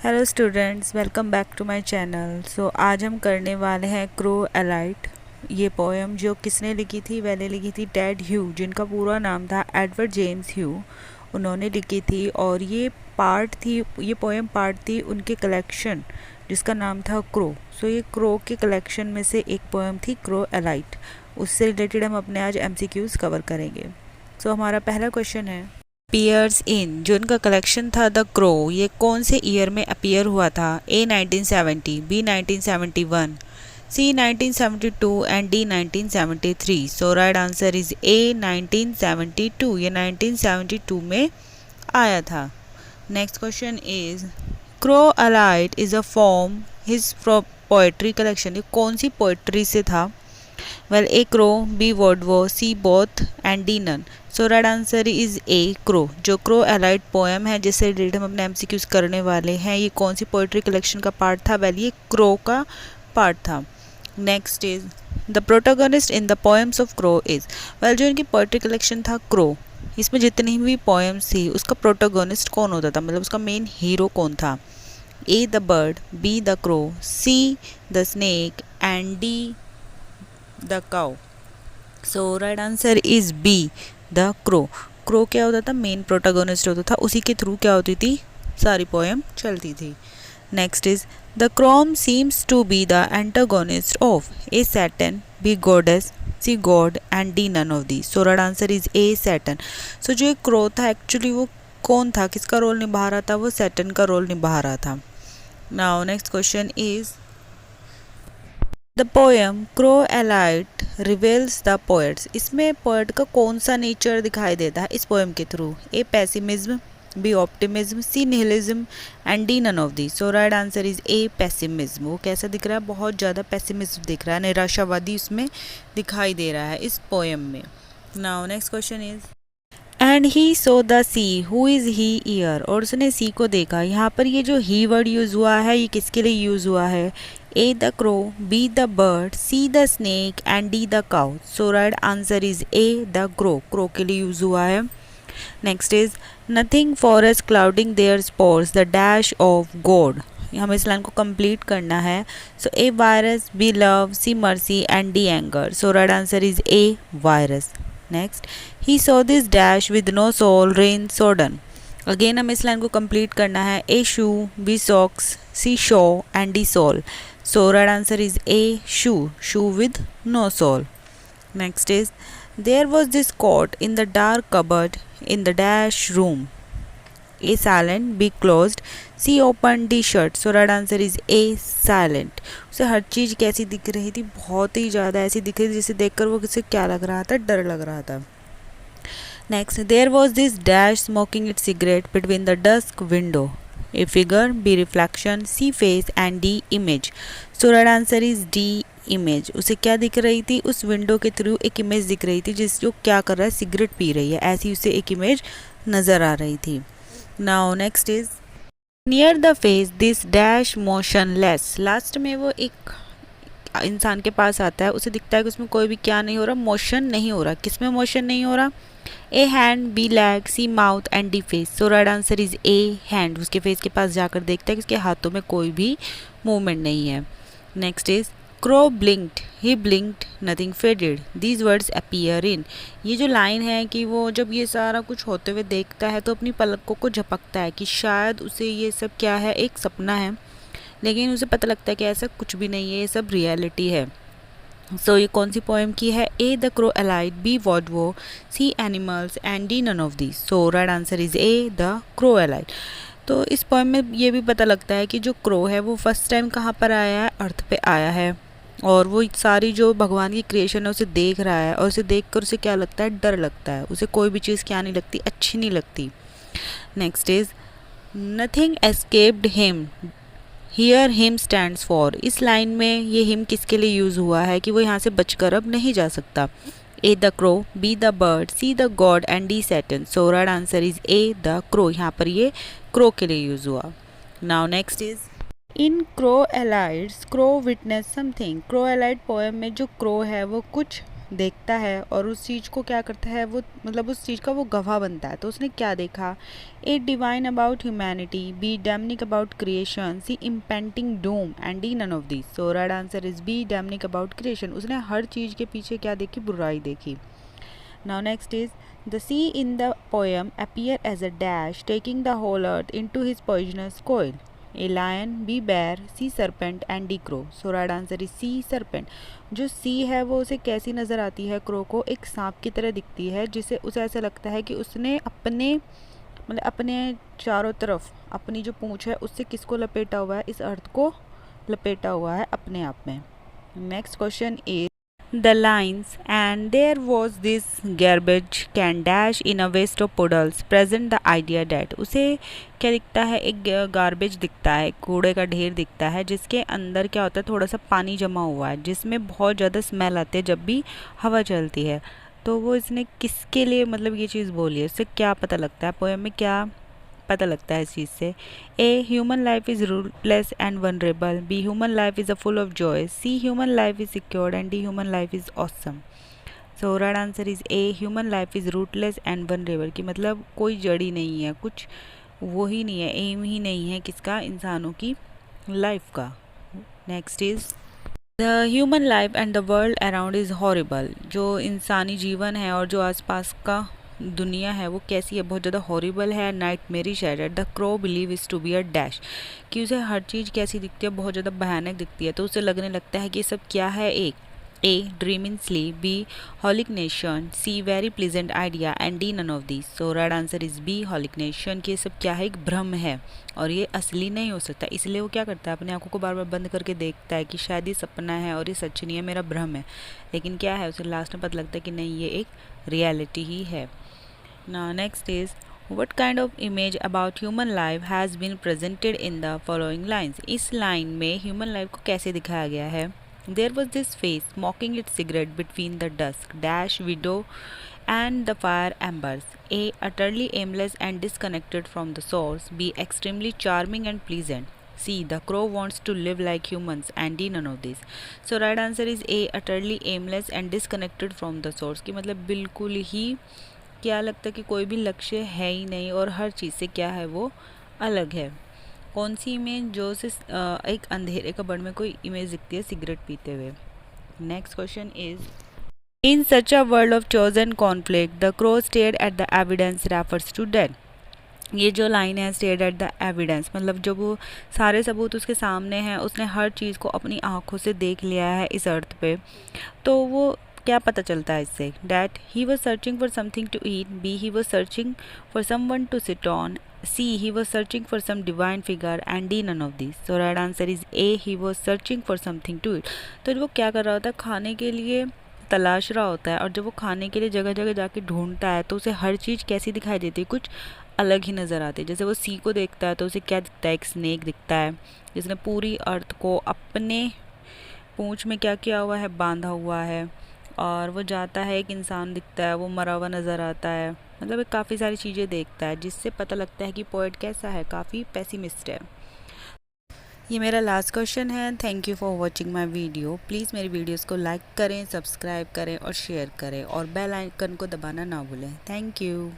Hello students, welcome back to my channel. So आज हम करने वाले हैं क्रो एलाइट। ये पोएम जो किसने लिखी थी, मैंने लिखी थी टेड ह्यू, जिनका पूरा नाम था एडवर्ड जेम्स ह्यू। उन्होंने लिखी थी और ये पोएम पार्ट थी उनके कलेक्शन जिसका नाम था क्रो। सो ये क्रो के कलेक्शन में से एक पोएम थी क्रो एलाइट। उससे रिलेटेड हम अपने आज MCQs कवर करेंगे। सो हमारा पहला क्वेश्चन है, अपीयर्स इन, जो इनका कलेक्शन था द क्रो, ये कौन से ईयर में अपीयर हुआ था? A 1970, B 1971, C 1972 and D 1973। So right answer is A 1972। ये 1972 में आया था। Next question is Crow Alight is a form his poetry collection, ये कौन सी पोएट्री से था? Well, A Crow, B Wodwo, C both and D none. So right answer is A Crow. जो क्रो एलाइट पोएम है जिससे related हम अपने MCQs करने वाले हैं, ये कौन सी पोएट्री कलेक्शन का पार्ट था? वेल, ये क्रो का पार्ट था। Next is the protagonist in the poems of crow is. Well, जो इनकी पोएट्री कलेक्शन था क्रो, इसमें जितनी भी पोएम्स थी उसका प्रोटोगोनिस्ट कौन होता था, मतलब उसका मेन हीरो कौन था? A the bird, B the crow, C the snake and D the cow. So right answer is B the crow. Crow क्या होता था? मेन प्रोटागोनिस्ट होता था, उसी के थ्रू क्या होती थी, सारी पोएम चलती थी। Next is the crow seems to be the antagonist of A Saturn, B goddess, C god and D none of the. So right answer is A Saturn. So जो एक क्रो था actually वो कौन था, किसका role निभा रहा था? वो सैटर्न का रोल निभा रहा था। Now next question is the poem Crow Alight reveals the poets. इसमें पोएट का कौन सा नेचर दिखाई देता है इस पोएम के through? A pessimism, B optimism, C nihilism and D none of the. So right answer is A pessimism. वो कैसा दिख रहा है? बहुत ज़्यादा पेसिमिज्म दिख रहा है, निराशावादी उसमें दिखाई दे रहा है इस पोएम में। Now next question is and he so the see who is he year, और उसने सी को देखा। यहाँ पर ये जो ही वर्ड यूज़ हुआ है ये किसके लिए यूज़ हुआ है? A the crow, B the bird, C the snake and D the cow. So right answer is A the crow. Crow के लिए यूज़ हुआ है। Next is nothing forest clouding their spores, the dash of God. हमें इस line को complete करना है। So A virus, B love, C mercy and D anger. So right answer is A virus. Next, he saw this dash with no soul, rain sodden. Again हमें इस line को complete करना है। A shoe, B socks, C shaw and D soul. So right answer is A shoe, shoe with no sole. Next is there was this coat in the dark cupboard in the dash room. A silent, B closed, C open, D shut. So right answer is A silent. उसे हर चीज़ कैसी दिख रही थी? बहुत ही ज़्यादा ऐसी दिख रही थी जिसे देखकर वो किसे क्या लग रहा था? डर लग रहा था। Next, there was this dash smoking its cigarette between the dusk window. A figure, B reflection, C face and D image. So right answer is D image. उसे क्या दिख रही थी? उस विंडो के थ्रू एक इमेज दिख रही थी जिस जो क्या कर रहा है, सिगरेट पी रही है, ऐसी उसे एक इमेज नज़र आ रही थी। Now next is near the face this dash motionless. Last में वो एक इंसान के पास आता है, उसे दिखता है कि उसमें कोई भी क्या नहीं हो रहा, मोशन नहीं हो रहा। किस में मोशन नहीं हो रहा? A hand, B leg, C mouth and D face. So right answer is A hand. उसके फेस के पास जाकर देखता है कि उसके हाथों में कोई भी मूवमेंट नहीं है। Next is crow ब्लिंक्ड, he ब्लिंक्ड, nothing faded, these words appear in. ये जो लाइन है कि वो जब ये सारा कुछ होते हुए देखता है तो अपनी पलकों को झपकता है कि शायद उसे ये सब क्या है, एक सपना है, लेकिन उसे पता लगता है कि ऐसा कुछ भी नहीं है, ये सब रियलिटी है। सो ये कौन सी पोएम की है? A the crow alight, B Wodwo, C animals and D none of these. So right answer is A the crow alight. तो इस पोएम में ये भी पता लगता है कि जो क्रो है वो फर्स्ट टाइम कहाँ पर आया है? अर्थ पे आया है, और वो सारी जो भगवान की क्रिएशन है उसे देख रहा है, और उसे देख कर उसे क्या लगता है? डर लगता है। उसे कोई भी चीज़ क्या नहीं लगती? अच्छी नहीं लगती। Next is nothing escaped him, hear him stands for. इस लाइन में ये हिम किसके लिए यूज़ हुआ है कि वो यहाँ से बचकर अब नहीं जा सकता? A the crow, B the bird, C the god and D Saturn. So right answer is A the crow. यहाँ पर ये क्रो के लिए यूज़ हुआ। Now next is in crow alights crow witness something. Crow elite poem में जो crow है वो कुछ देखता है और उस चीज़ को क्या करता है, वो मतलब उस चीज़ का वो गवाह बनता है। तो उसने क्या देखा? A divine about humanity, B demonic about creation, C impending doom and D none of this. So right answer is B demonic about creation. उसने हर चीज़ के पीछे क्या देखी? बुराई देखी। Now next is the sea in the poem appear as a dash taking the whole earth into his poisonous coil. A lion, B bear, C serpent and D crow. So right answer is C serpent. जो सी है वो उसे कैसी नज़र आती है? Crow को एक सांप की तरह दिखती है, जिसे उसे ऐसा लगता है कि उसने अपने मतलब अपने चारों तरफ अपनी जो पूंछ है उससे किसको लपेटा हुआ है? इस अर्थ को लपेटा हुआ है अपने आप में। Next question is the lines and there was this garbage can dash in a waste of puddles present the idea that उसे क्या दिखता है? एक गार्बेज दिखता है, कूड़े का ढेर दिखता है, जिसके अंदर क्या होता है? थोड़ा सा पानी जमा हुआ है, जिसमें बहुत ज़्यादा स्मेल आती है जब भी हवा चलती है। तो वो इसने किसके लिए मतलब ये चीज़ बोली है? उससे क्या पता लगता है? पोएम में क्या पता लगता है इस चीज़ से? A human life is rootless and vulnerable, B human life is a full of joy, C human life is secured and D human life is awesome. So right answer is A human life is rootless and vulnerable, की मतलब कोई जड़ ही नहीं है, कुछ वो ही नहीं है, एम ही नहीं है किसका? इंसानों की लाइफ का। Next is the human life and the world around is horrible, जो इंसानी जीवन है और जो आसपास का दुनिया है वो कैसी है? बहुत ज़्यादा हॉरिबल है, नाइट मेरी shade. The crow believe is to be a dash, कि उसे हर चीज़ कैसी दिखती है? बहुत ज़्यादा भयानक दिखती है। तो उसे लगने लगता है कि ये सब क्या है? एक A dream in sleep, B hallucination, C very pleasant idea and D none of this. So right answer is B hallucination, कि ये सब क्या है? एक भ्रम है और ये असली नहीं हो सकता। इसलिए वो क्या करता है? अपनी आंखों को बार बार बंद करके देखता है कि शायद ये सपना है और ये सच नहीं है, मेरा भ्रम है। लेकिन क्या है? उसे लास्ट में पता लगता है कि नहीं, ये एक रियलिटी ही है। Now next is what kind of image about human life has been presented in the following lines? इस लाइन में ह्यूमन लाइफ को कैसे दिखाया गया है? There was this face smoking its cigarette between the dusk dash widow and the fire embers. A utterly aimless and disconnected from the source. B extremely charming and pleasant. C the crow wants to live like humans and D none of this. So right answer is A utterly aimless and disconnected from the source, कि मतलब बिल्कुल ही क्या लगता है कि कोई भी लक्ष्य है ही नहीं और हर चीज़ से क्या है? वो अलग है। कौन सी इमेज? जो से एक अंधेरे कबड़ में कोई इमेज दिखती है सिगरेट पीते हुए। Next question is in such a world of chosen conflict the crow stared at the evidence refers to death. ये जो लाइन है स्टेयर्ड एट द एविडेंस, मतलब जब वो सारे सबूत उसके सामने हैं, उसने हर चीज़ को अपनी आंखों से देख लिया है इस अर्थ पे, तो वो क्या पता चलता है इससे? That he was searching for something to eat, B he was searching for someone to sit on, C he was searching for some divine figure and D none of this. So right answer is A he was searching for something to eat. तो वो क्या कर रहा होता है? खाने के लिए तलाश रहा होता है, और जब वो खाने के लिए जगह जगह जाके ढूंढता है तो उसे हर चीज़ कैसी दिखाई देती है? कुछ अलग ही नज़र आती है। जैसे वो सी को देखता है तो उसे क्या दिखता है? एक स्नेक दिखता है जिसने पूरी अर्थ को अपने पूंछ में क्या किया हुआ है? बांधा हुआ है। और वो जाता है, एक इंसान दिखता है, वो मरा हुआ नज़र आता है। मतलब एक काफ़ी सारी चीज़ें देखता है, जिससे पता लगता है कि पोएट कैसा है? काफ़ी पेसिमिस्ट है। ये मेरा लास्ट क्वेश्चन है। Thank you for watching my video. Please मेरी वीडियोज़ को लाइक करें, सब्सक्राइब करें और शेयर करें, और बेल आइकन को दबाना ना भूलें। Thank you.